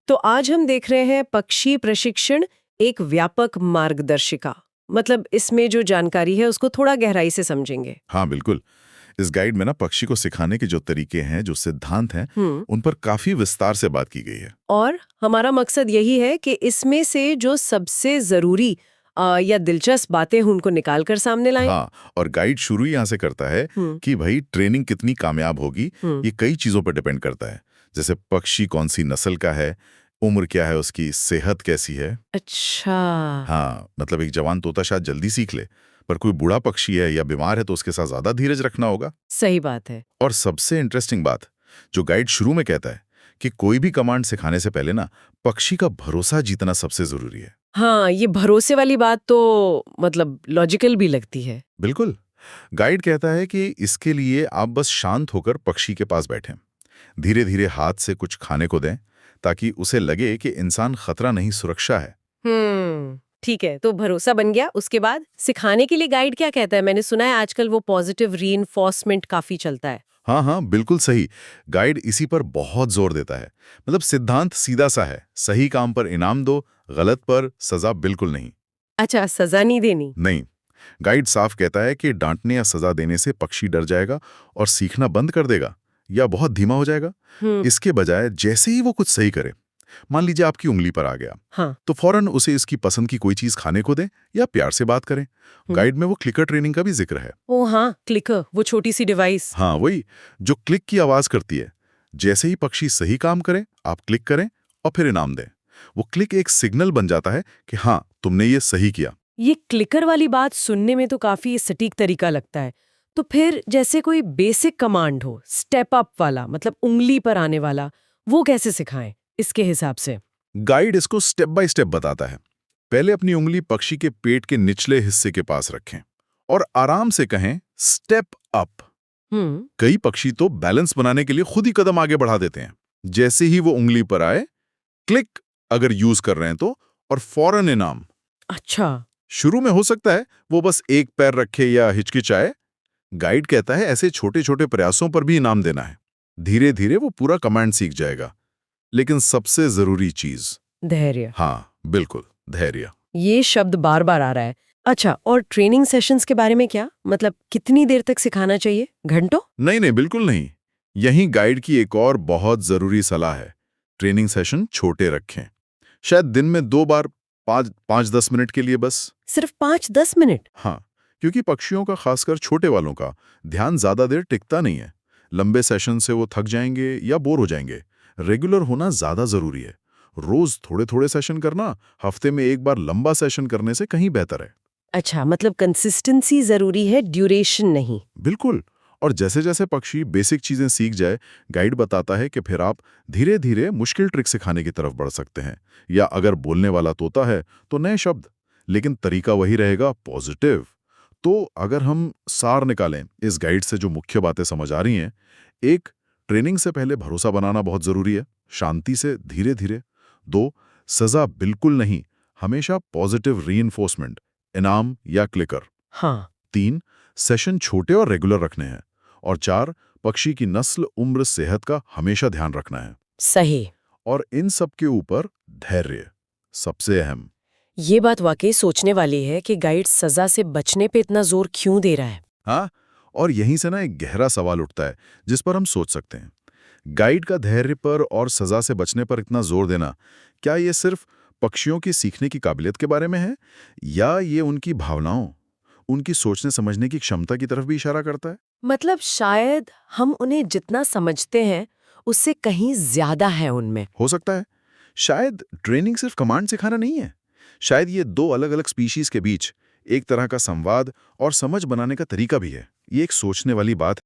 तो आज हम देख रहे हैं पक्षी प्रशिक्षण, एक व्यापक मार्गदर्शिका। मतलब इसमें जो जानकारी है उसको थोड़ा गहराई से समझेंगे। हाँ बिल्कुल। इस गाइड में ना पक्षी को सिखाने के जो तरीके हैं, जो सिद्धांत हैं, उन पर काफी विस्तार से बात की गई है। और हमारा मकसद यही है कि इसमें से जो सबसे जरूरी या दिलचस्प बातें हैं उनको निकाल कर सामने लाएं। हाँ, और गाइड शुरू ही यहाँ से करता है हम्म, कि भाई ट्रेनिंग कितनी कामयाब होगी, हम्म, ये कई चीजों पर डिपेंड करता है। जैसे पक्षी कौन सी नस्ल का है, उम्र क्या है उसकी, सेहत कैसी है। अच्छा। हाँ, मतलब एक जवान तोता शायद जल्दी सीख ले, पर कोई बूढ़ा पक्षी है या बीमार है तो उसके साथ ज्यादा धीरज रखना होगा। सही बात है। और सबसे इंटरेस्टिंग बात, जो गाइड शुरू में कहता है कि कोई भी कमांड सिखाने से पहले ना पक्षी का भरोसा जीतना सबसे जरूरी है। हाँ, ये भरोसे वाली बात तो मतलब लॉजिकल भी लगती है। बिल्कुल। गाइड कहता है कि इसके लिए आप बस शांत होकर पक्षी के पास बैठें, धीरे धीरे हाथ से कुछ खाने को दें, ताकि उसे लगे कि इंसान खतरा नहीं, सुरक्षा है। ठीक है, तो भरोसा बन गया। उसके बाद सिखाने के लिए गाइड क्या कहता है? मैंने सुना है आजकल वो पॉजिटिव रीइंफोर्समेंट काफी चलता है। हाँ हाँ, बिल्कुल सही। गाइड इसी पर बहुत जोर देता है। मतलब सिद्धांत सीधा सा है, सही काम पर इनाम दो, गलत पर सजा बिल्कुल नहीं। अच्छा, सजा नहीं देनी। नहीं, गाइड साफ कहता है कि डांटने या सजा देने से पक्षी डर जाएगा और सीखना बंद कर देगा या बहुत धीमा हो जाएगा। हम्म। इसके बजाय जैसे ही वो कुछ सही करे, मान लीजिए आपकी उंगली पर आ गया, हाँ। तो फौरन उसे इसकी पसंद की कोई चीज खाने को दें या प्यार से बात करें। गाइड में वो क्लिकर ट्रेनिंग का भी जिक्र है। ओ हाँ, क्लिकर, वो छोटी सी डिवाइस। हाँ वही, जो क्लिक की आवाज करती है। जैसे ही पक्षी सही काम करे, आप क्लिक करें और फिर इनाम दें। वो क्लिक एक सिग्नल बन जाता है कि हाँ, तुमने ये सही किया। ये क्लिकर वाली बात सुनने में तो काफी सटीक तरीका लगता है। तो फिर जैसे कोई बेसिक कमांड हो, स्टेप अप वाला, मतलब उंगली पर आने वाला, वो कैसे सिखाएं इसके हिसाब से? गाइड इसको स्टेप बाय स्टेप बताता है। पहले अपनी उंगली पक्षी के पेट के निचले हिस्से के पास रखें और आराम से कहें स्टेप अप। हम्म। कई पक्षी तो बैलेंस बनाने के लिए खुद ही कदम आगे बढ़ा देते हैं। जैसे ही वो उंगली पर आए, क्लिक अगर यूज कर रहे हैं तो, और फौरन इनाम। अच्छा। शुरू में हो सकता है वो बस एक पैर रखे या हिचकिचाए। गाइड कहता है ऐसे छोटे छोटे प्रयासों पर भी इनाम देना है। धीरे धीरे वो पूरा कमांड सीख जाएगा। लेकिन सबसे जरूरी चीज, धैर्य। हाँ बिल्कुल, धैर्य। ये शब्द बार बार आ रहा है। अच्छा, और ट्रेनिंग सेशंस के बारे में क्या? मतलब कितनी देर तक सिखाना चाहिए? घंटों? नहीं नहीं, बिल्कुल नहीं। यही गाइड की एक और बहुत जरूरी सलाह है। ट्रेनिंग सेशन छोटे रखें, शायद दिन में 2 बार, 5-10 मिनट के लिए बस। सिर्फ 5-10 मिनट? हाँ, क्योंकि पक्षियों का, खासकर छोटे वालों का, ध्यान ज्यादा देर टिकता नहीं है। लंबे सेशन से वो थक जाएंगे या बोर हो जाएंगे। रेगुलर होना ज्यादा जरूरी है। रोज थोड़े थोड़े सेशन करना, हफ्ते में एक बार लंबा सेशन करने से कहीं बेहतर है। अच्छा, मतलब कंसिस्टेंसी जरूरी है, ड्यूरेशन नहीं। बिल्कुल। और जैसे जैसे पक्षी बेसिक चीजें सीख जाए, गाइड बताता है कि फिर आप धीरे धीरे मुश्किल ट्रिक सिखाने की तरफ बढ़ सकते हैं। या अगर बोलने वाला तोता है तो नए शब्द, लेकिन तरीका वही रहेगा, पॉजिटिव। तो अगर हम सार निकालें इस गाइड से जो मुख्य बातें समझ आ रही हैं, एक, ट्रेनिंग से पहले भरोसा बनाना बहुत जरूरी है, शांति से, धीरे धीरे। 2, सजा बिल्कुल नहीं, हमेशा पॉजिटिव रीइंफोर्समेंट, इनाम या क्लिकर। हाँ। 3, सेशन छोटे और रेगुलर रखने हैं। और 4, पक्षी की नस्ल, उम्र, सेहत का हमेशा ध्यान रखना है। सही। और इन सब के ऊपर धैर्य, सबसे अहम। ये बात वाकई सोचने वाली है कि गाइड सजा से बचने पे इतना जोर क्यों दे रहा है। हाँ, और यहीं से ना एक गहरा सवाल उठता है जिस पर हम सोच सकते हैं। गाइड का धैर्य पर और सजा से बचने पर इतना जोर देना, क्या ये सिर्फ पक्षियों की सीखने की काबिलियत के बारे में है, या ये उनकी भावनाओं, उनकी सोचने समझने की क्षमता की तरफ भी इशारा करता है? मतलब शायद हम उन्हें जितना समझते हैं उससे कहीं ज्यादा है उनमें। हो सकता है। शायद ट्रेनिंग सिर्फ कमांड सिखाना नहीं है। शायद ये दो अलग अलग स्पीशीज के बीच एक तरह का संवाद और समझ बनाने का तरीका भी है। ये एक सोचने वाली बात